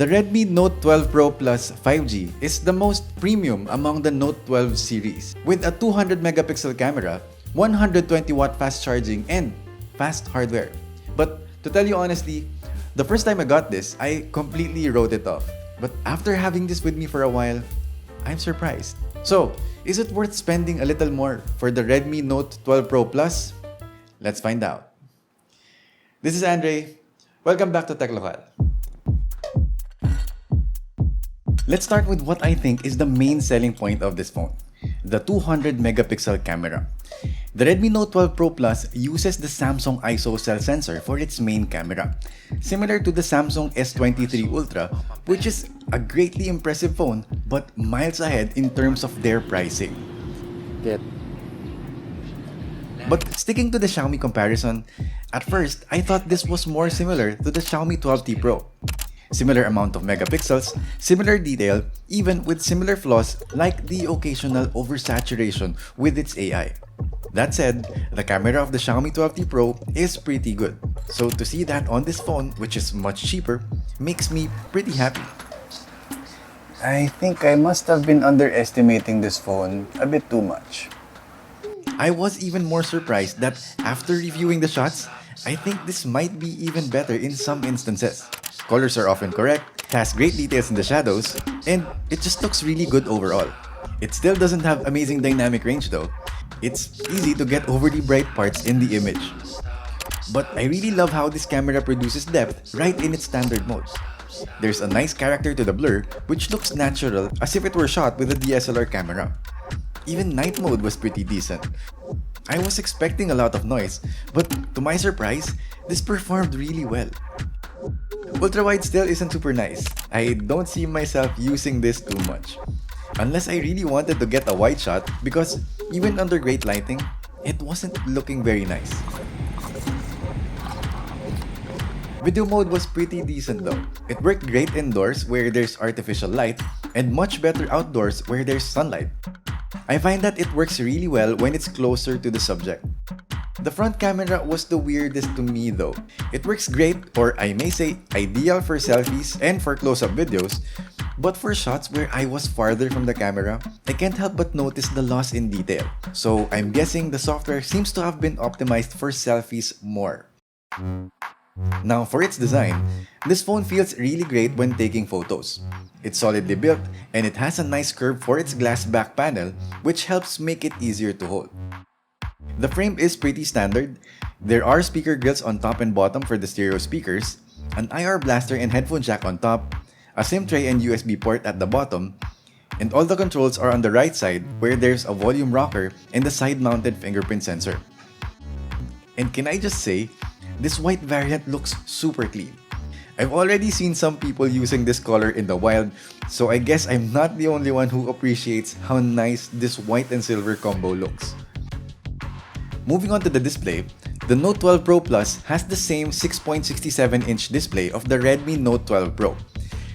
The Redmi Note 12 Pro Plus 5G is the most premium among the Note 12 series, with a 200 megapixel camera, 120 watt fast charging, and fast hardware. But to tell you honestly, the first time I got this, I completely wrote it off. But after having this with me for a while, I'm surprised. So, is it worth spending a little more for the Redmi Note 12 Pro Plus? Let's find out. This is Andre. Welcome back to Tech Local. Let's start with what I think is the main selling point of this phone, the 200 megapixel camera. The Redmi Note 12 Pro Plus uses the Samsung ISO cell sensor for its main camera, similar to the Samsung S23 Ultra, which is a greatly impressive phone but miles ahead in terms of their pricing. But sticking to the Xiaomi comparison, at first I thought this was more similar to the Xiaomi 12T Pro. Similar amount of megapixels, similar detail, even with similar flaws like the occasional oversaturation with its AI. That said, the camera of the Xiaomi 12T Pro is pretty good. So to see that on this phone, which is much cheaper, makes me pretty happy. I think I must have been underestimating this phone a bit too much. I was even more surprised that after reviewing the shots, I think this might be even better in some instances. Colors are often correct, it has great details in the shadows, and it just looks really good overall. It still doesn't have amazing dynamic range though. It's easy to get overly bright parts in the image. But I really love how this camera produces depth right in its standard mode. There's a nice character to the blur, which looks natural as if it were shot with a DSLR camera. Even night mode was pretty decent. I was expecting a lot of noise, but to my surprise, this performed really well. Ultrawide still isn't super nice. I don't see myself using this too much. Unless I really wanted to get a wide shot, because even under great lighting, it wasn't looking very nice. Video mode was pretty decent though. It worked great indoors where there's artificial light, and much better outdoors where there's sunlight. I find that it works really well when it's closer to the subject. The front camera was the weirdest to me though. It works great, or I may say ideal for selfies and for close-up videos, but for shots where I was farther from the camera, I can't help but notice the loss in detail. So I'm guessing the software seems to have been optimized for selfies more. Now for its design, this phone feels really great when taking photos. It's solidly built and it has a nice curve for its glass back panel, which helps make it easier to hold. The frame is pretty standard. There are speaker grills on top and bottom for the stereo speakers, an IR blaster and headphone jack on top, a SIM tray and USB port at the bottom, and all the controls are on the right side where there's a volume rocker and the side-mounted fingerprint sensor. And can I just say, this white variant looks super clean. I've already seen some people using this color in the wild, so I guess I'm not the only one who appreciates how nice this white and silver combo looks. Moving on to the display, the Note 12 Pro Plus has the same 6.67-inch display of the Redmi Note 12 Pro.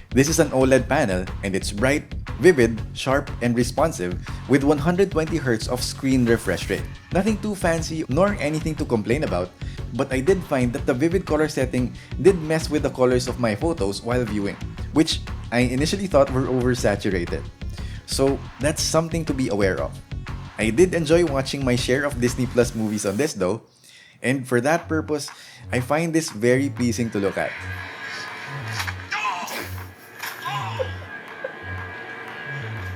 This is an OLED panel and it's bright, vivid, sharp, and responsive with 120Hz of screen refresh rate. Nothing too fancy nor anything to complain about, but I did find that the vivid color setting did mess with the colors of my photos while viewing, which I initially thought were oversaturated. So that's something to be aware of. I did enjoy watching my share of Disney Plus movies on this though, and for that purpose, I find this very pleasing to look at.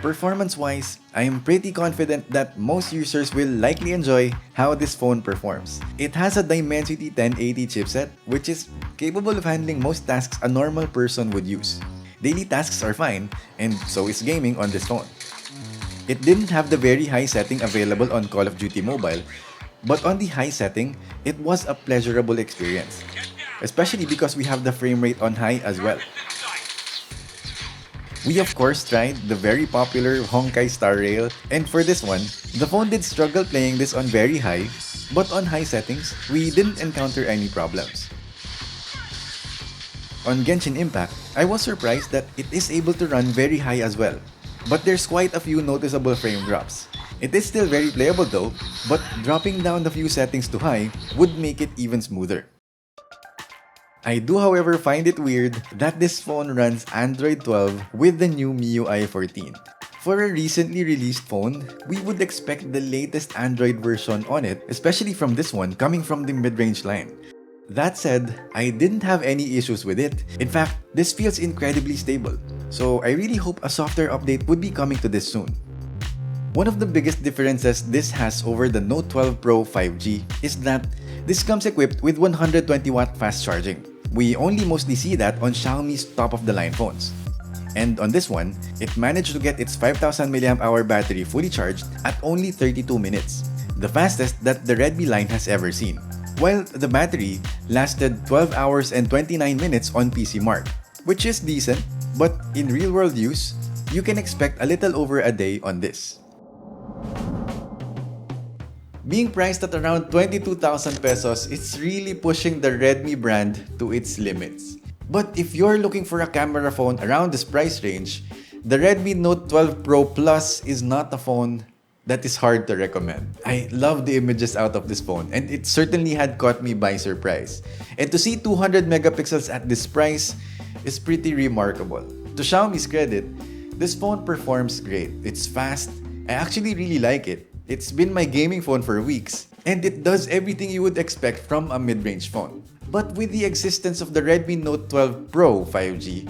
Performance-wise, I am pretty confident that most users will likely enjoy how this phone performs. It has a Dimensity 1080 chipset, which is capable of handling most tasks a normal person would use. Daily tasks are fine, and so is gaming on this phone. It didn't have the very high setting available on Call of Duty Mobile, but on the high setting, it was a pleasurable experience, especially because we have the frame rate on high as well. We of course tried the very popular Honkai Star Rail, and for this one, the phone did struggle playing this on very high, but on high settings, we didn't encounter any problems. On Genshin Impact, I was surprised that it is able to run very high as well, but there's quite a few noticeable frame drops. It is still very playable though, but dropping down the few settings to high would make it even smoother. I do however find it weird that this phone runs Android 12 with the new MIUI 14. For a recently released phone, we would expect the latest Android version on it, especially from this one coming from the mid-range line. That said, I didn't have any issues with it. In fact, this feels incredibly stable. So I really hope a software update would be coming to this soon. One of the biggest differences this has over the Note 12 Pro 5G is that this comes equipped with 120-watt fast charging. We only mostly see that on Xiaomi's top-of-the-line phones. And on this one, it managed to get its 5000 mAh battery fully charged at only 32 minutes, the fastest that the Redmi line has ever seen. While the battery lasted 12 hours and 29 minutes on PC Mark, which is decent, but in real-world use, you can expect a little over a day on this. Being priced at around 22,000 pesos, it's really pushing the Redmi brand to its limits. But if you're looking for a camera phone around this price range, the Redmi Note 12 Pro Plus is not a phone that is hard to recommend. I love the images out of this phone, and it certainly had caught me by surprise. And to see 200 megapixels at this price is pretty remarkable. To Xiaomi's credit, this phone performs great. It's fast. I actually really like it. It's been my gaming phone for weeks, and it does everything you would expect from a mid-range phone. But with the existence of the Redmi Note 12 Pro 5G,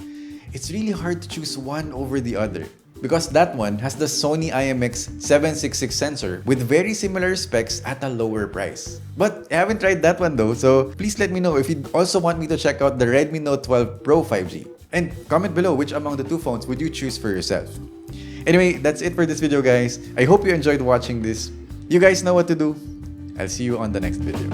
it's really hard to choose one over the other, because that one has the Sony IMX766 sensor with very similar specs at a lower price. But I haven't tried that one though, so please let me know if you'd also want me to check out the Redmi Note 12 Pro 5G. And comment below which among the two phones would you choose for yourself. Anyway, that's it for this video guys. I hope you enjoyed watching this. You guys know what to do. I'll see you on the next video.